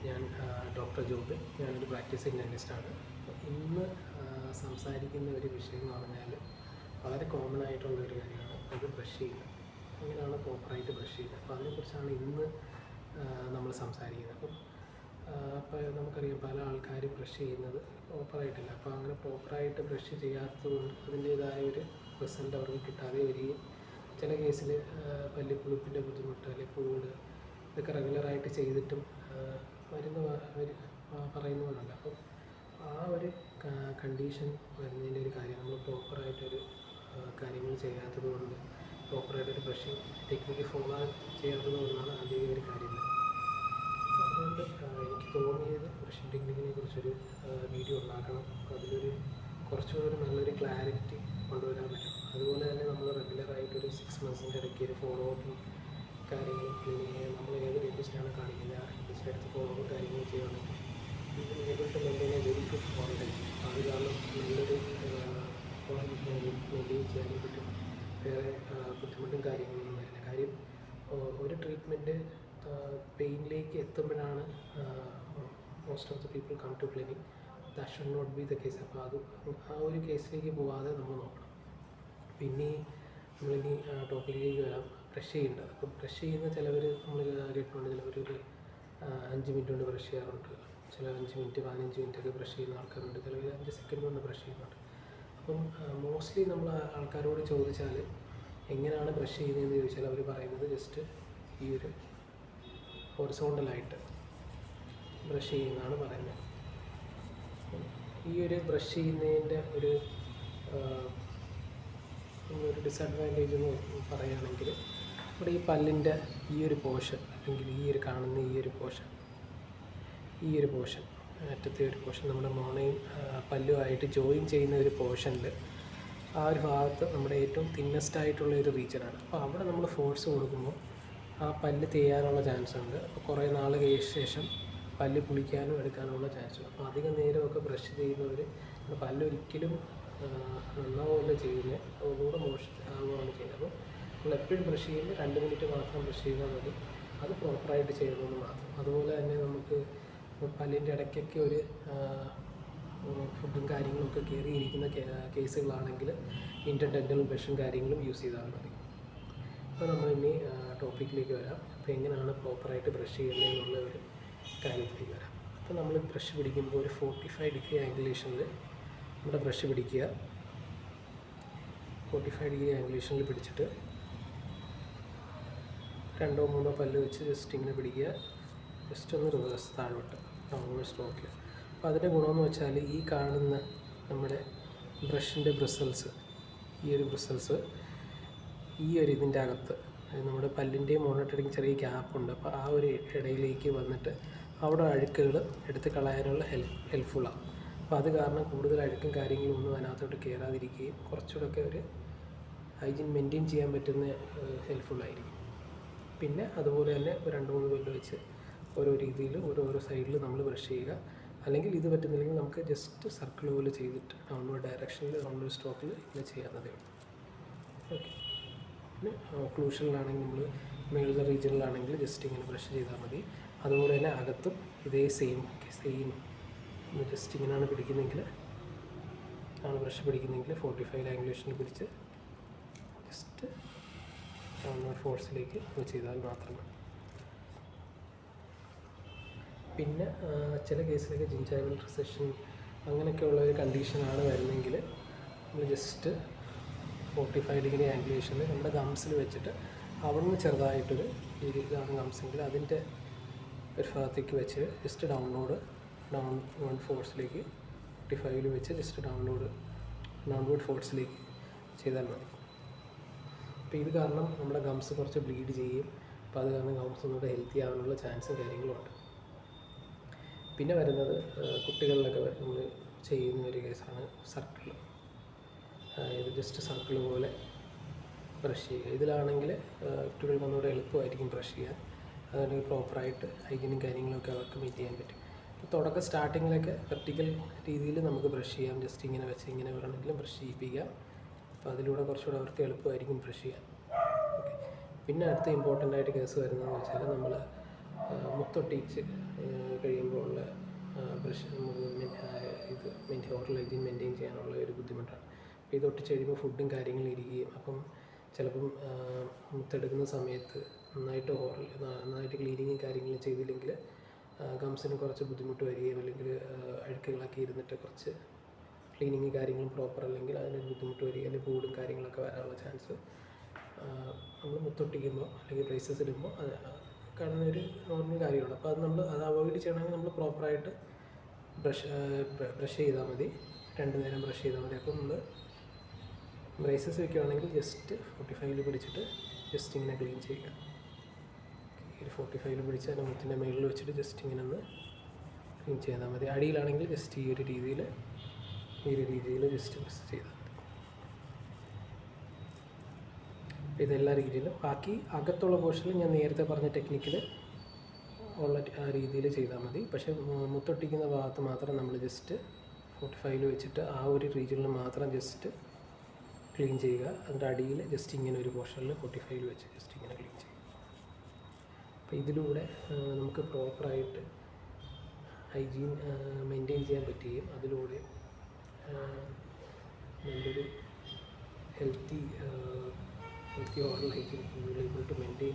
ഞാൻ ഡോക്ടർ ജോബിൻ. ഞാനൊരു പ്രാക്ടീസിങ് ഡെന്റിസ്റ്റാണ്. ഇന്ന് സംസാരിക്കുന്ന ഒരു വിഷയം എന്ന് പറഞ്ഞാൽ വളരെ കോമൺ ആയിട്ടുള്ള ഒരു കാര്യമാണ്. അത് ബ്രഷ് ചെയ്യുന്നത്. എങ്ങനെയാണ് പ്രോപ്പറായിട്ട് ബ്രഷ് ചെയ്യുന്നത്. അപ്പോൾ അതിനെക്കുറിച്ചാണ് ഇന്ന് നമ്മൾ സംസാരിക്കുന്നത്. അപ്പോൾ നമുക്കറിയാം പല ആൾക്കാരും ബ്രഷ് ചെയ്യുന്നത് പ്രോപ്പറായിട്ടില്ല. അപ്പോൾ അങ്ങനെ പ്രോപ്പറായിട്ട് ബ്രഷ് ചെയ്യാത്തതുകൊണ്ട് അതിൻ്റേതായ ഒരു റിസൾട്ട് അവർക്ക് കിട്ടാതെ വരികയും ചില കേസിൽ പല്ലിപ്പുളിപ്പിൻ്റെ ബുദ്ധിമുട്ട് അല്ലെങ്കിൽ പൂട് ഇതൊക്കെ റെഗുലറായിട്ട് ചെയ്തിട്ടും മരുന്ന് പറയുന്നവരുണ്ട്. അപ്പം ആ ഒരു കണ്ടീഷൻ വരുന്നതിൻ്റെ ഒരു കാര്യം നമ്മൾ പ്രോപ്പറായിട്ടൊരു കാര്യങ്ങൾ ചെയ്യാത്തത് കൊണ്ട്, പ്രോപ്പറായിട്ടൊരു ബ്രഷിങ് ടെക്നിക്ക് ഫോളോ ചെയ്യാത്തത് കൊണ്ടാണ് ആദ്യം ഒരു കാര്യം. അതുകൊണ്ട് എനിക്ക് തോന്നിയത് ബ്രഷിങ് ടെക്നിക്കിനെ കുറിച്ചൊരു വീഡിയോ ഉണ്ടാക്കണം. അപ്പോൾ അതിലൊരു കുറച്ചുകൂടി നല്ലൊരു ക്ലാരിറ്റി കൊണ്ടുവരാൻ പറ്റും. അതുപോലെ തന്നെ നമ്മൾ റെഗുലറായിട്ടൊരു 6 months ഇടയ്ക്ക് ഒരു ഫോളോ അപ്പും കാര്യങ്ങളും നമ്മൾ ഏത് ഡെന്റിസ്റ്റാണ് കാണിക്കുന്നത് ആ ഡെന്റിസ്റ്റിൻ്റെ അടുത്ത് ഫോളോ അപ്പ് കാര്യങ്ങൾ ചെയ്യുകയാണെങ്കിൽ able to maintain a very good quality. അത് കാരണം നല്ലൊരു മെയിൻറ്റെയിൻ ചെയ്യാനും പറ്റും. വേറെ ബുദ്ധിമുട്ടും കാര്യങ്ങളൊന്നും വരില്ല. കാര്യം ഒരു ട്രീറ്റ്മെൻറ്റ് പെയിനിലേക്ക് എത്തുമ്പോഴാണ് most of the people come to clinic. That should not be the case. അപ്പോൾ അത് ആ ഒരു കേസിലേക്ക് പോകാതെ നമ്മൾ നോക്കണം. പിന്നെ നമ്മളിനി ടോപ്പിക്കിലേക്ക് വരാം. ബ്രഷ് ചെയ്യേണ്ടത്. അപ്പോൾ ബ്രഷ് ചെയ്യുന്ന ചിലവർ നമ്മൾ കേട്ടിട്ടുണ്ട്. ചിലവരൊരു 5 മിനിറ്റ് കൊണ്ട് ബ്രഷ് ചെയ്യാറുണ്ട്. ചില 5 മിനിറ്റ് 15 മിനിറ്റൊക്കെ ബ്രഷ് ചെയ്യുന്ന ആൾക്കാരുണ്ട്. ചിലവർ 5 സെക്കൻഡ് കൊണ്ട് ബ്രഷ് ചെയ്യുന്നുണ്ട്. അപ്പം മോസ്റ്റ്ലി നമ്മൾ ആൾക്കാരോട് ചോദിച്ചാൽ എങ്ങനെയാണ് ബ്രഷ് ചെയ്യുന്നതെന്ന് ചോദിച്ചാൽ അവർ പറയുന്നത് ജസ്റ്റ് ഈ ഒരു ഹൊറിസോണ്ടലായിട്ട് ബ്രഷ് ചെയ്യുന്നതാണ് പറയുന്നത്. ഈ ഒരു ബ്രഷ് ചെയ്യുന്നതിൻ്റെ ഒരു ഡിസഡ്വാൻറ്റേജ് എന്ന് പറയുകയാണെങ്കിൽ നമ്മുടെ ഈ പല്ലിൻ്റെ ഈ ഒരു പോർഷൻ അല്ലെങ്കിൽ ഈ ഒരു കാണുന്ന ഈ ഒരു പോർഷൻ അറ്റത്തെ ഒരു പോർഷൻ നമ്മുടെ മോണയും പല്ലുമായിട്ട് ജോയിൻ ചെയ്യുന്ന ഒരു പോർഷനിൽ ആ ഒരു ഭാഗത്ത് നമ്മുടെ ഏറ്റവും തിന്നസ്റ്റ് ആയിട്ടുള്ള ഒരു റീജിയനാണ്. അപ്പോൾ അവിടെ നമ്മൾ ഫോഴ്സ് കൊടുക്കുമ്പോൾ ആ പല്ല് തേയാനുള്ള ചാൻസ് ഉണ്ട്. അപ്പോൾ കുറേ നാൾ കഴിച്ച ശേഷം പല്ല് പുളിക്കാനും എടുക്കാനുള്ള ചാൻസ് ഉണ്ട്. അപ്പോൾ അധികം നേരമൊക്കെ ബ്രഷ് ചെയ്യുന്നവർ പല്ലൊരിക്കലും നന്നാവുകയല്ല ചെയ്യുന്നത്, ഒന്നുകൂടെ മോശമാവുകയാണ് ചെയ്യുന്നത്. അപ്പോൾ നമ്മൾ എപ്പോഴും ബ്രഷ് ചെയ്യുമ്പോൾ 2 മിനിറ്റ് മാത്രം ബ്രഷ് ചെയ്താൽ മതി. അത് പ്രോപ്പറായിട്ട് ചെയ്യണമെന്ന് മാത്രം. അതുപോലെ തന്നെ നമുക്ക് പല്ലിൻ്റെ ഇടയ്ക്കൊക്കെ ഒരു ഫുഡും കാര്യങ്ങളൊക്കെ കയറിയിരിക്കുന്ന കേസുകളാണെങ്കിൽ ഇൻ്റർഡെൻ്റൽ ബ്രഷും കാര്യങ്ങളും യൂസ് ചെയ്താൽ മതി. അപ്പോൾ നമ്മളിനി ടോപ്പിക്കിലേക്ക് വരാം. അപ്പോൾ എങ്ങനെയാണ് പ്രോപ്പറായിട്ട് ബ്രഷ് ചെയ്യുന്നതെന്നുള്ള ഒരു കാര്യത്തിലേക്ക് വരാം. അപ്പോൾ നമ്മൾ ബ്രഷ് പിടിക്കുമ്പോൾ ഒരു 45 ഡിഗ്രി ആംഗുലേഷനിൽ നമ്മുടെ ബ്രഷ് പിടിക്കുക. 45 ഡിഗ്രി ആംഗുലേഷനിൽ പിടിച്ചിട്ട് 2-3 പല്ല് വെച്ച് ജസ്റ്റ് ഇങ്ങനെ പിടിക്കുക. ജസ്റ്റ് ഒന്ന് റിവേഴ്സ് താഴോട്ട് ഡൗൺവേർഡ് സ്ട്രോക്കിൽ. അപ്പോൾ അതിൻ്റെ ഗുണമെന്ന് വെച്ചാൽ ഈ കാണുന്ന നമ്മുടെ ബ്രഷിൻ്റെ ബ്രിസൽസ്, ഈ ഒരു ബ്രിസൽസ് ഈ ഒരു ഇതിൻ്റെ അകത്ത്, അതായത് നമ്മുടെ പല്ലിൻ്റെയും മോണോട്ടിൻ്റെയും ചെറിയ ഗ്യാപ്പുണ്ട്. അപ്പോൾ ആ ഒരു ഇടയിലേക്ക് വന്നിട്ട് അവിടെ അഴുക്കുകൾ എടുത്ത് കളയാനുള്ള ഹെൽപ്ഫുള്ളാണ്. അപ്പോൾ അത് കാരണം കൂടുതൽ അഴുക്കും കാര്യങ്ങളും ഒന്നും അതിനകത്തോട്ട് കയറാതിരിക്കുകയും കുറച്ചുകൂടെയൊക്കെ ഒരു ഹൈജീൻ മെയിൻറ്റെയിൻ ചെയ്യാൻ പറ്റുന്ന ഹെൽപ്ഫുള്ളായിരിക്കും. പിന്നെ അതുപോലെ തന്നെ 2-3 പല്ല് വെച്ച് ഓരോ രീതിയിൽ ഓരോ സൈഡിൽ നമ്മൾ ബ്രഷ് ചെയ്യുക. അല്ലെങ്കിൽ ഇത് പറ്റുന്നില്ലെങ്കിൽ നമുക്ക് ജസ്റ്റ് സർക്കിൾ പോലെ ചെയ്തിട്ട് ഡൗൺവേർഡ് ഡയറക്ഷനിൽ ഡൗൺവേർഡ് സ്ട്രോക്കിൽ ഇങ്ങനെ ചെയ്യാവുന്നതേ ഉള്ളൂ. ഓക്കെ. പിന്നെ ഒക്ലൂഷനിലാണെങ്കിൽ നമ്മൾ മേളിലെ റീജിയനിലാണെങ്കിൽ ജസ്റ്റ് ഇങ്ങനെ ബ്രഷ് ചെയ്താൽ മതി. അതുപോലെ തന്നെ അകത്തും ഇതേ സെയിം ജസ്റ്റ് ഇങ്ങനെയാണ് പിടിക്കുന്നതെങ്കിൽ ബ്രഷ് പിടിക്കുന്നതെങ്കിൽ 45 ആംഗുലേഷനിൽ പിടിച്ച് ജസ്റ്റ് ഫോഴ്സിലേക്ക് ചെയ്താൽ മാത്രം മതി. പിന്നെ ചില കേസിലൊക്കെ ജിഞ്ചൈവൽ റിസഷൻ അങ്ങനെയൊക്കെയുള്ള ഒരു കണ്ടീഷനാണ് വരുന്നതെങ്കിൽ നമ്മൾ ജസ്റ്റ് 45 ഡിഗ്രി ആംഗുലേഷനിൽ നമ്മുടെ ഗംസിൽ വെച്ചിട്ട് അവിടെ നിന്ന് ചെറുതായിട്ടൊരു ഇതാണ് ഗംസെങ്കിൽ അതിൻ്റെ ഒരു ഭാഗത്തേക്ക് വെച്ച് ജസ്റ്റ് ഡൗൺവേർഡ് ഫോഴ്സിലേക്ക് 45 വെച്ച് ജസ്റ്റ് ഡൗൺവേർഡ് ഫോഴ്സിലേക്ക് ചെയ്താൽ മതി. അപ്പോൾ ഇത് കാരണം നമ്മുടെ ഗംസ് കുറച്ച് ബ്ലീഡ് ചെയ്യും. അപ്പോൾ അത് കാരണം ഗംസ് ഒന്നുകൂടെ ഹെൽത്തി ആവാനുള്ള ചാൻസും കാര്യങ്ങളും ഉണ്ട്. പിന്നെ വരുന്നത് കുട്ടികളിലൊക്കെ നമ്മൾ ചെയ്യുന്ന ഒരു കേസാണ് സർക്കിൾ. ഇത് ജസ്റ്റ് സർക്കിൾ പോലെ ബ്രഷ് ചെയ്യുക. ഇതിലാണെങ്കിൽ കുട്ടികൾക്ക് ഒന്നുകൂടെ എളുപ്പമായിരിക്കും ബ്രഷ് ചെയ്യാൻ. അതുകൊണ്ട് പ്രോപ്പറായിട്ട് ഹൈജീനും കാര്യങ്ങളൊക്കെ അവർക്ക് മീറ്റ് ചെയ്യാൻ പറ്റും. ഇപ്പോൾ സ്റ്റാർട്ടിങ്ങിലൊക്കെ വെർട്ടിക്കൽ രീതിയിൽ നമുക്ക് ബ്രഷ് ചെയ്യാം. ജസ്റ്റ് ഇങ്ങനെ വെച്ച് ഇങ്ങനെ വേണമെങ്കിലും ബ്രഷ് ചെയ്യിപ്പിക്കാം. അപ്പോൾ അതിലൂടെ കുറച്ചുകൂടെ അവർക്ക് എളുപ്പമായിരിക്കും ബ്രഷ് ചെയ്യാൻ. ഓക്കെ. പിന്നെ അടുത്ത ഇമ്പോർട്ടൻ്റ് ആയിട്ട് കേസ് വരുന്നതെന്ന് വെച്ചാൽ നമ്മൾ മുത്തൊട്ടിച്ച് കഴിയുമ്പോൾ ഉള്ള ബ്രഷ് ഇത് ഓറൽ ഹൈജീൻ മെയിൻറ്റെയിൻ ചെയ്യാനുള്ള ഒരു ബുദ്ധിമുട്ടാണ്. അപ്പോൾ ഇത് ഒട്ടിച്ച് കഴിയുമ്പോൾ ഫുഡും കാര്യങ്ങളും ഇരിക്കുകയും അപ്പം ചിലപ്പം മുത്തെടുക്കുന്ന സമയത്ത് നന്നായിട്ട് ക്ലീനിങ്ങും കാര്യങ്ങളും ചെയ്തില്ലെങ്കിൽ ഗംസിന് കുറച്ച് ബുദ്ധിമുട്ട് വരികയും അല്ലെങ്കിൽ അഴുക്കുകളൊക്കെ ഇരുന്നിട്ട് കുറച്ച് ക്ലീനിങ് കാര്യങ്ങളും പ്രോപ്പർ അല്ലെങ്കിൽ അതിനൊരു ബുദ്ധിമുട്ട് വരികയും അല്ലെങ്കിൽ പൂടും കാര്യങ്ങളൊക്കെ വരാനുള്ള ചാൻസ് നമ്മൾ മുത്തൊട്ടിക്കുമ്പോൾ അല്ലെങ്കിൽ ബ്രേസസ് ഇടുമ്പോൾ അത് കാണുന്ന ഒരു നോർമൽ കാര്യമാണ്. അപ്പോൾ അത് അവോയ്ഡ് ചെയ്യണമെങ്കിൽ നമ്മൾ പ്രോപ്പറായിട്ട് ബ്രഷ് ചെയ്താൽ മതി, 2 നേരം ബ്രഷ് ചെയ്താൽ മതി. അപ്പോൾ നമ്മൾ ബ്രേസസ് വയ്ക്കുകയാണെങ്കിൽ ജസ്റ്റ് 45 പിടിച്ചിട്ട് ജസ്റ്റ് ഇങ്ങനെ ക്ലീൻ ചെയ്യുക. ഒരു 45 പിടിച്ച് അതിൻ്റെ മുത്തിൻ്റെ മുകളിൽ വെച്ചിട്ട് ജസ്റ്റ് ഇങ്ങനെ ഒന്ന് ക്ലീൻ ചെയ്താൽ മതി. അടിയിലാണെങ്കിൽ ജസ്റ്റ് ഈ ഒരു രീതിയിൽ ജസ്റ്റ് പ്രസ് ചെയ്താൽ മതി. ഇതെല്ലാ രീതിയിലും ബാക്കി അകത്തുള്ള പോർഷനിൽ ഞാൻ നേരത്തെ പറഞ്ഞ ടെക്നിക്കിൽ ഉള്ള ആ രീതിയിൽ ചെയ്താൽ മതി. പക്ഷേ മുത്തൊട്ടിക്കുന്ന ഭാഗത്ത് മാത്രം നമ്മൾ ജസ്റ്റ് 45 വെച്ചിട്ട് ആ ഒരു റീജിയനിൽ മാത്രം ജസ്റ്റ് ക്ലീൻ ചെയ്യുക. അതിൻ്റെ അടിയിൽ ജസ്റ്റ് ഇങ്ങനെ ഒരു പോർഷനിൽ 45 വെച്ച് ജസ്റ്റ് ഇങ്ങനെ ക്ലീൻ ചെയ്യുക. അപ്പോൾ ഇതിലൂടെ നമുക്ക് പ്രോപ്പറായിട്ട് ഹൈജീൻ മെയിൻറ്റെയിൻ ചെയ്യാൻ പറ്റുകയും അതിലൂടെ നല്ലൊരു healthy oral hygiene able to maintain